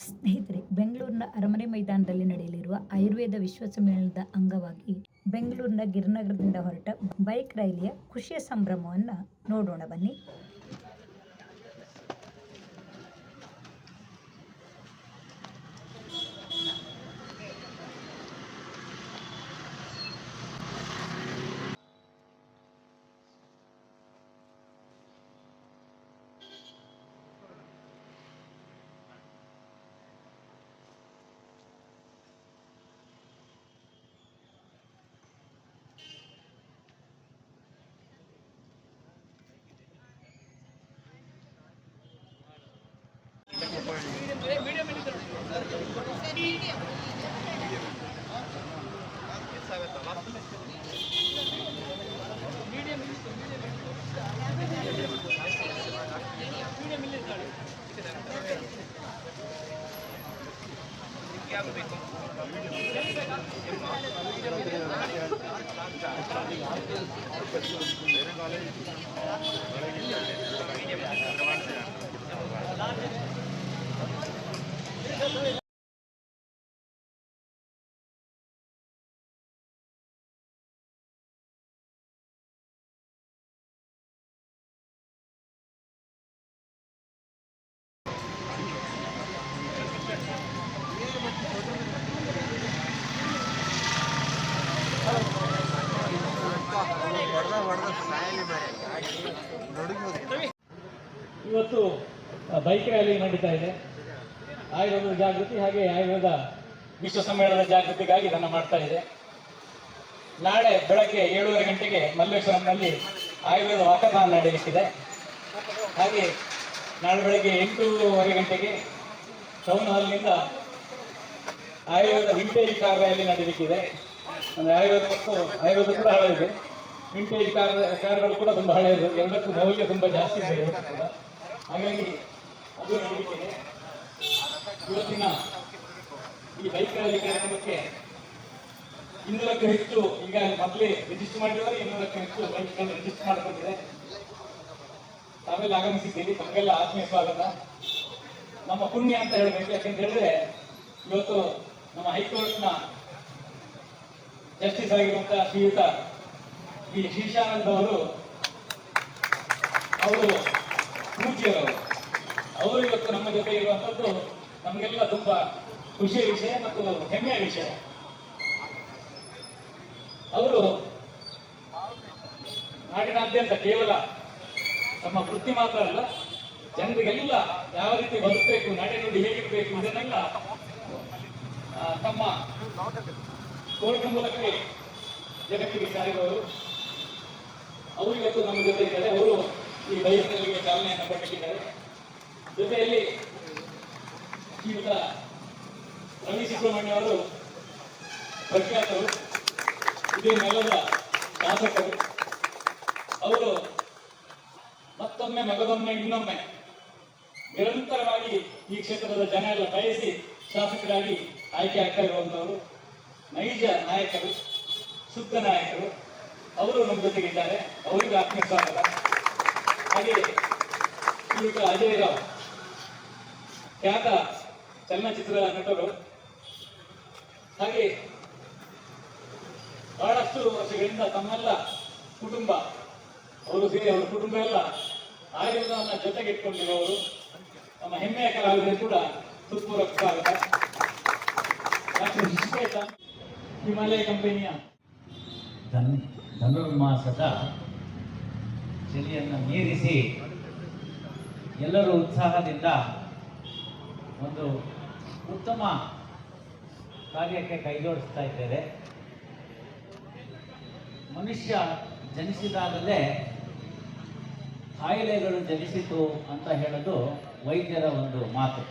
ಸ್ನೇಹಿತರೆ, ಬೆಂಗಳೂರಿನ ಅರಮನೆ ಮೈದಾನದಲ್ಲಿ ನಡೆಯಲಿರುವ ಆಯುರ್ವೇದ ವಿಶ್ವ ಸಮ್ಮೇಳನದ ಅಂಗವಾಗಿ ಬೆಂಗಳೂರಿನ ಗಿರಿನಗರದಿಂದ ಹೊರಟ ಬೈಕ್ ರೈಲಿಯ ಖುಷಿಯ ಸಂಭ್ರಮವನ್ನು ನೋಡೋಣ ಬನ್ನಿ. ಇವತ್ತು ಬೈಕ್ ರ್ಯಾಲಿ ನಡೀತಾ ಇದೆ. ಆಯುರ್ವೇದ ಜಾಗೃತಿ ಹಾಗೆ ಆಯುರ್ವೇದ ವಿಶ್ವ ಸಮ್ಮೇಳನದ ಜಾಗೃತಿಗಾಗಿ ಇದನ್ನು ಮಾಡ್ತಾ ಇದೆ. ನಾಳೆ ಬೆಳಗ್ಗೆ 7:30 ಗಂಟೆಗೆ ಮಲ್ಲೇಶ್ವರಂನಲ್ಲಿ ಆಯುರ್ವೇದ ವಾಕಥಾನ್ ನಡೆಯಲಿಕ್ಕಿದೆ. ಹಾಗೆ ನಾಳೆ ಬೆಳಗ್ಗೆ 8:30 ಗಂಟೆಗೆ ಟೌನ್ ಹಾಲ್ನಿಂದ ಆಯುರ್ವೇದ ವಿಂಟೇಜ್ ಕಾರ್ ರ್ಯಾಲಿ ನಡೆಯಲಿಕ್ಕಿದೆ. ಅಂದರೆ ಆಯುರ್ವೇದ ಕೂಡ ಹಳೆಯದು, ವಿಂಟೇಜ್ ಕಾರ್ಗಳು ಕೂಡ ತುಂಬ ಹಳೆಯದು, ಎರಡಕ್ಕೂ ಮೌಲ್ಯ ತುಂಬ ಜಾಸ್ತಿ ಇದೆ ಕೂಡ. ಹಾಗಾಗಿ ಅದು ನಡೆಯಲಿಕ್ಕಿದೆ. ಇವತ್ತಿನ ಈ ಬೈಕ್ ರ್ಯಾಲಿ ಕಾರ್ಯಕ್ರಮಕ್ಕೆ 200ಕ್ಕೂ ಹೆಚ್ಚು, ಈಗ ಮೊದಲೇ ರಿಜಿಸ್ಟರ್ ಮಾಡಿದವರು 200ಕ್ಕೂ ಹೆಚ್ಚು ಬೈಕ್ಗಳನ್ನು ರಿಜಿಸ್ಟರ್ ಮಾಡಿಕೊಂಡಿದೆ. ತಾವೆಲ್ಲ ಆಗಮಿಸಿದ್ದೀರಿ, ತಮಗೆಲ್ಲ ಆತ್ಮೀಯ ಸ್ವಾಗತ. ನಮ್ಮ ಪುಣ್ಯ ಅಂತ ಹೇಳಬೇಕು. ಯಾಕೆಂತ ಹೇಳಿದ್ರೆ ಇವತ್ತು ನಮ್ಮ ಹೈಕೋರ್ಟ್ನ ಜಸ್ಟಿಸ್ ಆಗಿರುವಂತಹ ಶ್ರೀಯುತ ಈ ಶೀಶಾನಂದ್ ಅವರು ಪೂಜ್ಯರವರು ಇವತ್ತು ನಮ್ಮ ಜೊತೆ ಇರುವಂಥದ್ದು ನಮಗೆಲ್ಲ ತುಂಬಾ ಖುಷಿಯ ವಿಷಯ ಮತ್ತು ಹೆಮ್ಮೆಯ ವಿಷಯ. ಅವರು ನಾಡಿನಾದ್ಯಂತ ಕೇವಲ ತಮ್ಮ ವೃತ್ತಿ ಮಾತ್ರ ಅಲ್ಲ, ಜನರಿಗೆಲ್ಲ ಯಾವ ರೀತಿ ಬದುಕಬೇಕು, ನಡೆನುಡಿ ಹೇಗಿರಬೇಕು ಇದನ್ನೆಲ್ಲ ತಮ್ಮ ಕೋರ್ಟ್ ಮೂಲಕವೇ ಜಗತ್ತಿಗೆ ಸಾರಿದವರು. ಅವರು ಇವತ್ತು ನಮ್ಮ ಜೊತೆ ಇದ್ದಾರೆ. ಅವರು ಈ ಬೈಕ್ಗಳಿಗೆ ಚಾಲನೆಯನ್ನು ಕೊಟ್ಟಿದ್ದಾರೆ. ಜೊತೆಯಲ್ಲಿ ಶ್ರೀಯುತ ರವಿ ಸುಬ್ರಹ್ಮಣ್ಯ ಅವರು ಪ್ರಖ್ಯಾತರು, ಇದೇ ನೆಲದ ಶಾಸಕರು. ಅವರು ಮತ್ತೊಮ್ಮೆ ಮಗದೊಮ್ಮೆ ಇನ್ನೊಮ್ಮೆ ನಿರಂತರವಾಗಿ ಈ ಕ್ಷೇತ್ರದ ಜನ ಎಲ್ಲ ಬಯಸಿ ಶಾಸಕರಾಗಿ ಆಯ್ಕೆ ಆಗ್ತಾ ಇರುವಂತವರು ನೈಜ ನಾಯಕರು, ಶುದ್ಧ ನಾಯಕರು. ಅವರು ನಮ್ಮ ಜೊತೆಗಿದ್ದಾರೆ. ಅವರಿಗೆ ಆತ್ಮೀಯ ಸ್ವಾಗತ. ಹಾಗೆ ಶ್ರೀಯುತ ಅಜಯ್ ರಾವ್, ಖ್ಯಾತ ಚಲನಚಿತ್ರ ನಟರು. ಹಾಗೆ ಬಹಳಷ್ಟು ವರ್ಷಗಳಿಂದ ತಮ್ಮೆಲ್ಲ ಕುಟುಂಬ, ಅವರು ಸೇರಿ ಅವರ ಕುಟುಂಬ ಎಲ್ಲ ಆಯುರ್ವೇದವನ್ನು ಜೊತೆಗಿಟ್ಕೊಂಡಿರುವವರು. ನಮ್ಮ ಹೆಮ್ಮೆಯ ಕಲಾವಿದರು ಕೂಡ ಹೃತ್ಪೂರ್ವಕ ಸ್ವಾಗತ. ಡಾಕ್ಟರ್ ಶ್ವೇತಾ, ಹಿಮಾಲಯ ಕಂಪನಿಯ ಧನುರ್ಮಾಸದ ಚಳಿಯನ್ನು ಮೀರಿಸಿ ಎಲ್ಲರೂ ಉತ್ಸಾಹದಿಂದ ಒಂದು ಉತ್ತಮ ಕಾರ್ಯಕ್ಕೆ ಕೈಜೋಡಿಸ್ತಾ ಇದ್ದೇವೆ. ಮನುಷ್ಯ ಜನಿಸಿದಾಗಲೇ ಕಾಯಿಲೆಗಳು ಜನಿಸಿತು ಅಂತ ಹೇಳೋದು ವೈದ್ಯರ ಒಂದು ಮಾತು.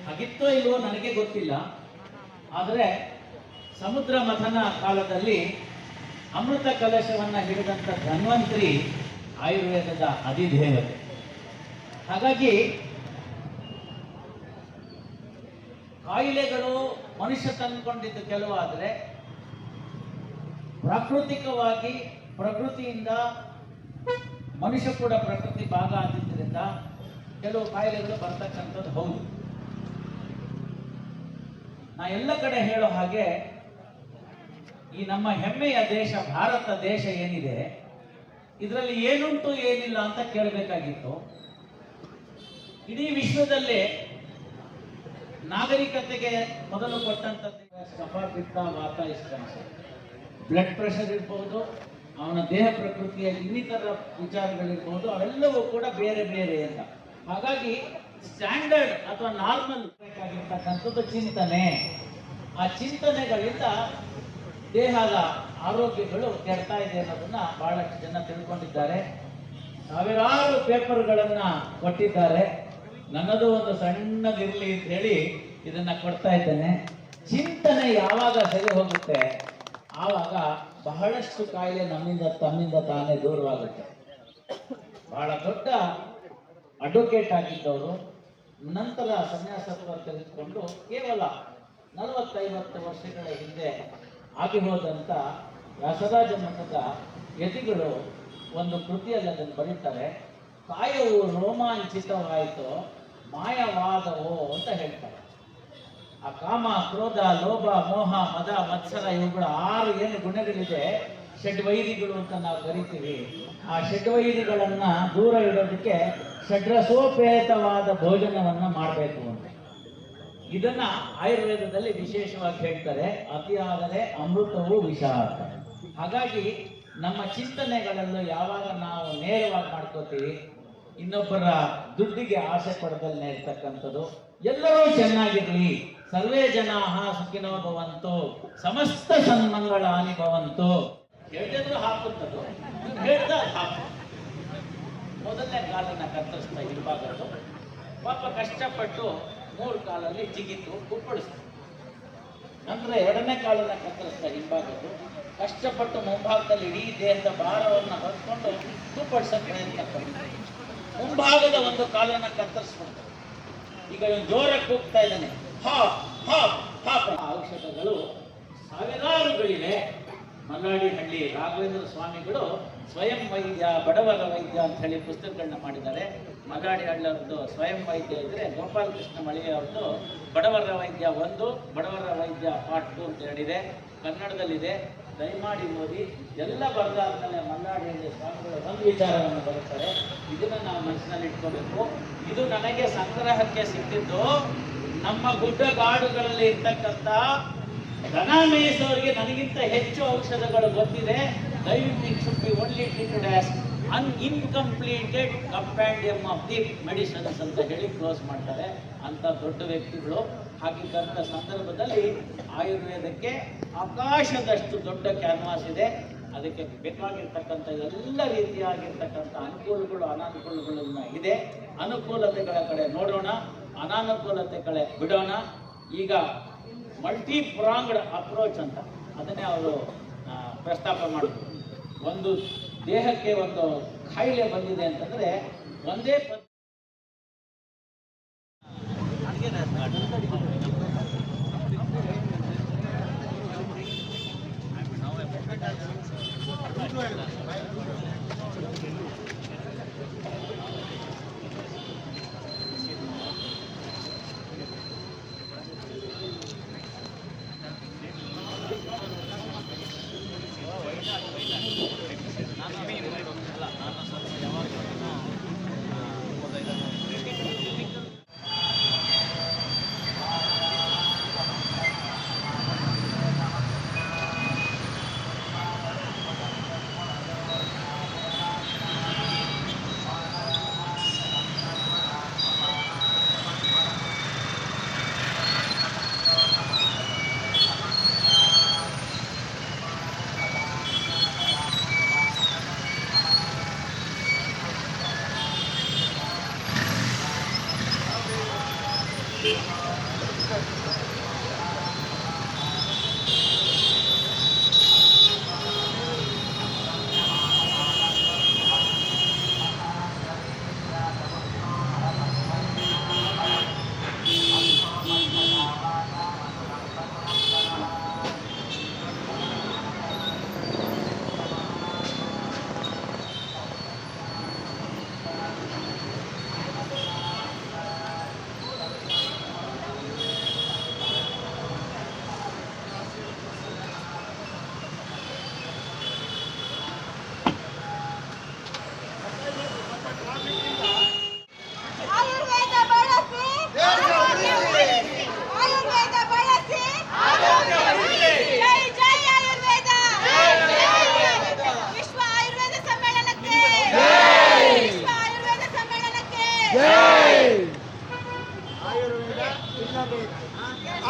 ಹಾಗಿತ್ತೋ ಇಲ್ವೋ ನನಗೆ ಗೊತ್ತಿಲ್ಲ. ಆದರೆ ಸಮುದ್ರ ಮಥನ ಕಾಲದಲ್ಲಿ ಅಮೃತ ಕಲಶವನ್ನು ಹಿಡಿದಂಥ ಧನ್ವಂತರಿ ಆಯುರ್ವೇದದ ಅಧಿದೇವತೆ. ಹಾಗಾಗಿ ಕಾಯಿಲೆಗಳು ಮನುಷ್ಯ ತಂದುಕೊಂಡಿದ್ದು ಕೆಲವಾದರೆ ಪ್ರಾಕೃತಿಕವಾಗಿ ಪ್ರಕೃತಿಯಿಂದ ಮನುಷ್ಯ ಕೂಡ ಪ್ರಕೃತಿ ಭಾಗ ಆಗಿದ್ದರಿಂದ ಕೆಲವು ಕಾಯಿಲೆಗಳು ಬರ್ತಕ್ಕಂಥದ್ದು ಹೌದು. ನಾ ಎಲ್ಲ ಕಡೆ ಹೇಳೋ ಹಾಗೆ ಈ ನಮ್ಮ ಹೆಮ್ಮೆಯ ದೇಶ ಭಾರತ ದೇಶ ಏನಿದೆ, ಇದರಲ್ಲಿ ಏನುಂಟು ಏನಿಲ್ಲ ಅಂತ ಕೇಳಬೇಕಾಗಿತ್ತು. ಇಡೀ ವಿಶ್ವದಲ್ಲೇ ನಾಗರಿಕತೆಗೆ ಮೊದಲು ಕೊಟ್ಟಂಥದ್ದು ಕಫ ಪಿತ್ತ ವಾತ ಇಷ್ಟಂಶ. ಬ್ಲಡ್ ಪ್ರೆಷರ್ ಇರ್ಬೋದು, ಅವನ ದೇಹ ಪ್ರಕೃತಿಯ ಇನ್ನಿತರ ವಿಚಾರಗಳಿರ್ಬೋದು, ಅವೆಲ್ಲವೂ ಕೂಡ ಬೇರೆ ಬೇರೆ ಅಂತ. ಹಾಗಾಗಿ ಸ್ಟ್ಯಾಂಡರ್ಡ್ ಅಥವಾ ನಾರ್ಮಲ್ ಬೇಕಾಗಿರ್ತಕ್ಕಂಥದ್ದು ಚಿಂತನೆ. ಆ ಚಿಂತನೆಗಳಿಂದ ದೇಹದ ಆರೋಗ್ಯಗಳು ಕೆಡ್ತಾ ಇದೆ ಅನ್ನೋದನ್ನ ಬಹಳಷ್ಟು ಜನ ತಿಳ್ಕೊಂಡಿದ್ದಾರೆ. ಸಾವಿರಾರು ಪೇಪರ್ಗಳನ್ನ ಕೊಟ್ಟಿದ್ದಾರೆ. ನನ್ನದು ಒಂದು ಸಣ್ಣದಿರಲಿ ಅಂತ ಹೇಳಿ ಇದನ್ನ ಕೊಡ್ತಾ ಇದ್ದೇನೆ. ಚಿಂತನೆ ಯಾವಾಗ ಸರಿ ಹೋಗುತ್ತೆ ಆವಾಗ ಬಹಳಷ್ಟು ಕಾಯಿಲೆ ತಮ್ಮಿಂದ ತಾನೇ ದೂರವಾಗುತ್ತೆ. ಬಹಳ ದೊಡ್ಡ ಅಡ್ವೊಕೇಟ್ ಆಗಿದ್ದವರು ನಂತರ ಸನ್ಯಾಸತ್ವ ತೆಗೆದುಕೊಂಡು ಕೇವಲ 40-50 ವರ್ಷಗಳ ಹಿಂದೆ ಆಗಿ ಹೋದಂಥ ವ್ಯಾಸರಾಜ ಮಠದ ಯತಿಗಳು ಒಂದು ಕೃತಿಯಲ್ಲಿ ಅದನ್ನು ಬರೀತಾರೆ. ಕಾಯವು ರೋಮಾಂಚಿತವಾಯಿತು, ಮಾಯವಾದವೋ ಅಂತ ಹೇಳ್ತಾರೆ. ಆ ಕಾಮ, ಕ್ರೋಧ, ಲೋಭ, ಮೋಹ, ಮದ, ಮತ್ಸರ ಇವುಗಳ 6 ಏನು ಗುಣಗಳಿದೆ, ಷಡ್ವೈರಿಗಳು ಅಂತ ನಾವು ಕರಿತೀವಿ. ಆ ಷಡ್ವೈರಿಗಳನ್ನ ದೂರ ಇಡೋದಕ್ಕೆ ಷಡ್ರಸೋಪೇತವಾದ ಭೋಜನವನ್ನ ಮಾಡಬೇಕು ಅಂತ ಇದನ್ನ ಆಯುರ್ವೇದದಲ್ಲಿ ವಿಶೇಷವಾಗಿ ಹೇಳ್ತಾರೆ. ಅತಿಯಾದರೆ ಅಮೃತವೂ ವಿಷ ಅಂತ. ಹಾಗಾಗಿ ನಮ್ಮ ಚಿಂತನೆಗಳಲ್ಲೂ ಯಾವಾಗ ನಾವು ನೇರವಾಗಿ ಮಾಡ್ಕೋತೀವಿ, ಇನ್ನೊಬ್ಬರ ದುಡ್ಡಿಗೆ ಆಸೆ ಪಡದಲ್ಲೇ ಇರ್ತಕ್ಕಂಥದ್ದು, ಎಲ್ಲರೂ ಚೆನ್ನಾಗಿರ್ಲಿ, ಸರ್ವೇ ಜನಾಃ ಸುಖಿನೋ ಭವಂತು, ಸಮಸ್ತ ಸನ್ಮಂಗಳಾನಿ ಭವಂತು ಹೇಳಿದ್ರು ಹಾಕುತ್ತದು, ಹೇಳ್ದ ಹಾಕು. ಮೊದಲನೇ ಕಾಲನ್ನ ಕತ್ತರಿಸ್ತಾ ಇರಬಾರ್ದು. ಪಾಪ ಕಷ್ಟಪಟ್ಟು 3 ಕಾಲಲ್ಲಿ ಜಿಗಿತು ಕುಪ್ಪಳಿಸ್ತು. ನಂತರ 2ನೇ ಕಾಲನ್ನ ಕತ್ತರಿಸ್ತಾ ಹಿಂಭಾಗದ್ದು ಕಷ್ಟಪಟ್ಟು ಮುಂಭಾಗದಲ್ಲಿ ಇಡೀ ದೇಹದ ಭಾರವನ್ನು ಹೊತ್ಕೊಂಡು ಕುಪ್ಪಳಿಸೋ ಪ್ರಯತ್ನ ಪಡ್ತಾರೆ. ಮುಂಭಾಗದ ಒಂದು ಕಾಲನ್ನ ಕತ್ತರಿಸ್ಬಿಡ್ತಾರೆ. ಈಗ ಇವನು ಜೋರಾಗಿ ಕೂಗ್ತಾ ಇದ್ದಾನೆ, ಹಾಪ್ ಹಾಪ್ ಹಾಪ್. ಔಷಧಗಳು ಸಾವಿರಾರುಗಳಿವೆ. ಮಲ್ಲಾಡಿಹಳ್ಳಿ ರಾಘವೇಂದ್ರ ಸ್ವಾಮಿಗಳು ಸ್ವಯಂ ವೈದ್ಯ, ಬಡವರ ವೈದ್ಯ ಅಂತ ಹೇಳಿ ಪುಸ್ತಕಗಳನ್ನ ಮಾಡಿದ್ದಾರೆ. ಮಲ್ಲಾಡಿಹಳ್ಳಿಯವ್ರದ್ದು ಸ್ವಯಂ ವೈದ್ಯ ಇದ್ರೆ, ಗೋಪಾಲಕೃಷ್ಣ ಮಳಿಗೆ ಅವ್ರದ್ದು ಬಡವರ ವೈದ್ಯ 1, ಬಡವರ ವೈದ್ಯ ಪಾರ್ಟ್ 2 ಅಂತ ಹೇಳಿದೆ, ಕನ್ನಡದಲ್ಲಿದೆ. ದಯಮಾಡಿ ಓದಿ. ಎಲ್ಲ ಬರೆದಾದ್ಮೇಲೆ ಮಲ್ಲಾಡಿಹಳ್ಳಿ ಸ್ವಾಮಿಗಳು ಒಂದು ವಿಚಾರವನ್ನು ಬರುತ್ತಾರೆ. ಇದನ್ನ ನಾವು ಮನಸ್ಸಿನಲ್ಲಿ ಇಟ್ಕೋಬೇಕು. ಇದು ನನಗೆ ಸಂಗ್ರಹಕ್ಕೆ ಸಿಕ್ಕಿದ್ದು ನಮ್ಮ ಗುಡ್ಡಗಾಡುಗಳಲ್ಲಿ ಇರ್ತಕ್ಕಂಥ ದನ ಮೇಯಿಸೋರಿಗೆ ನನಗಿಂತ ಹೆಚ್ಚು ಔಷಧಗಳು ಗೊತ್ತಿದೆ. ದಯವಿಟ್ಟು it should be only treated as incompleted compendium of the medicines ಅಂತ ಹೇಳಿ ಕ್ಲೋಸ್ ಮಾಡ್ತಾರೆ. ಅಂತ ದೊಡ್ಡ ವ್ಯಕ್ತಿಗಳು ಹಾಗಿದ್ದಂಥ ಸಂದರ್ಭದಲ್ಲಿ ಆಯುರ್ವೇದಕ್ಕೆ ಆಕಾಶದಷ್ಟು ದೊಡ್ಡ ಕ್ಯಾನ್ವಾಸ್ ಇದೆ. ಅದಕ್ಕೆ ಬೇಕಾಗಿರ್ತಕ್ಕಂಥ ಎಲ್ಲ ರೀತಿಯಾಗಿರ್ತಕ್ಕಂಥ ಅನುಕೂಲಗಳು ಅನಾನುಕೂಲಗಳನ್ನ ಇದೆ. ಅನುಕೂಲತೆಗಳ ಕಡೆ ನೋಡೋಣ, ಅನಾನುಕೂಲತೆ ಕಡೆ ಬಿಡೋಣ. ಈಗ ಮಲ್ಟಿ ಪ್ರಾಂಗ್ಡ್ ಅಪ್ರೋಚ್ ಅಂತ ಅದನ್ನೇ ಅವರು ಪ್ರಸ್ತಾಪ ಮಾಡಿದ್ರು. ಒಂದು ದೇಹಕ್ಕೆ ಒಂದು ಕಾಯಿಲೆ ಬಂದಿದೆ ಅಂತಂದ್ರೆ ಒಂದೇ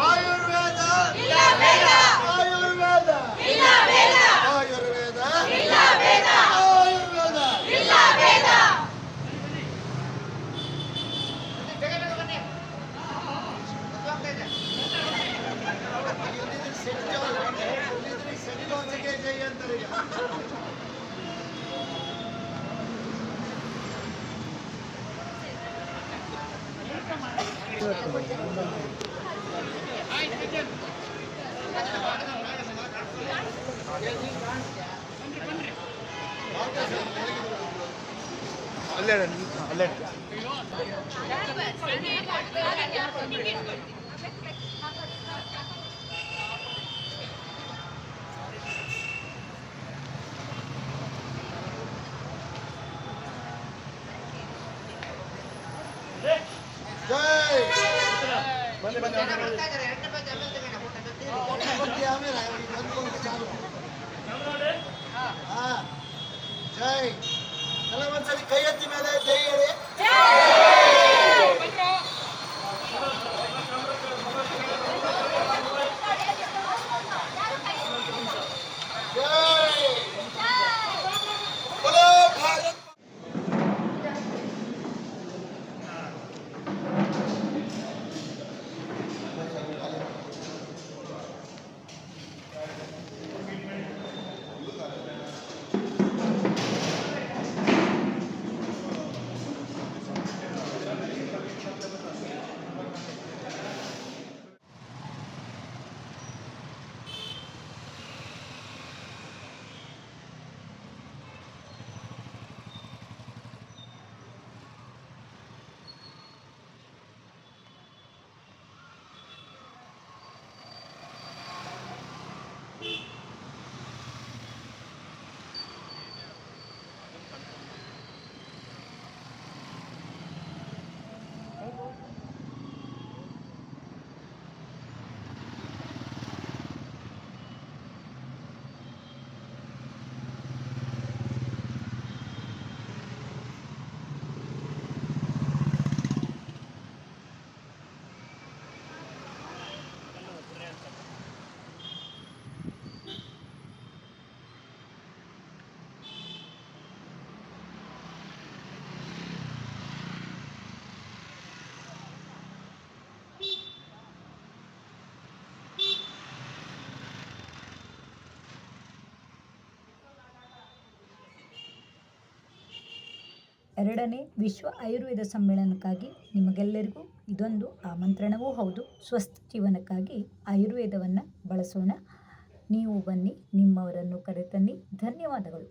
ಆಯುರ್ವೇದ ಆಯುರ್ವೇದ ಆಯುರ್ವೇದ ಆಯುರ್ವೇದ ಜೈ ಅಂತಾರೆ ಈಗ. ಅಲ್ಲೇ ಜೈ ಬನ್ನಿ ಆಮೇಲೆ ಜೈ ಎಲ್ಲ ಒಂದ್ಸರಿ ಕೈ ಎತ್ತಿ ಮೇಲೆ ಜೈ ಹೇಳಿ. बोलो भारत ಎರಡನೇ ವಿಶ್ವ ಆಯುರ್ವೇದ ಸಮ್ಮೇಳನಕ್ಕಾಗಿ ನಿಮಗೆಲ್ಲರಿಗೂ ಇದೊಂದು ಆಮಂತ್ರಣವೂ ಹೌದು. ಸ್ವಸ್ಥ ಜೀವನಕ್ಕಾಗಿ ಆಯುರ್ವೇದವನ್ನು ಬಳಸೋಣ. ನೀವು ಬನ್ನಿ, ನಿಮ್ಮವರನ್ನು ಕರೆತನ್ನಿ. ಧನ್ಯವಾದಗಳು.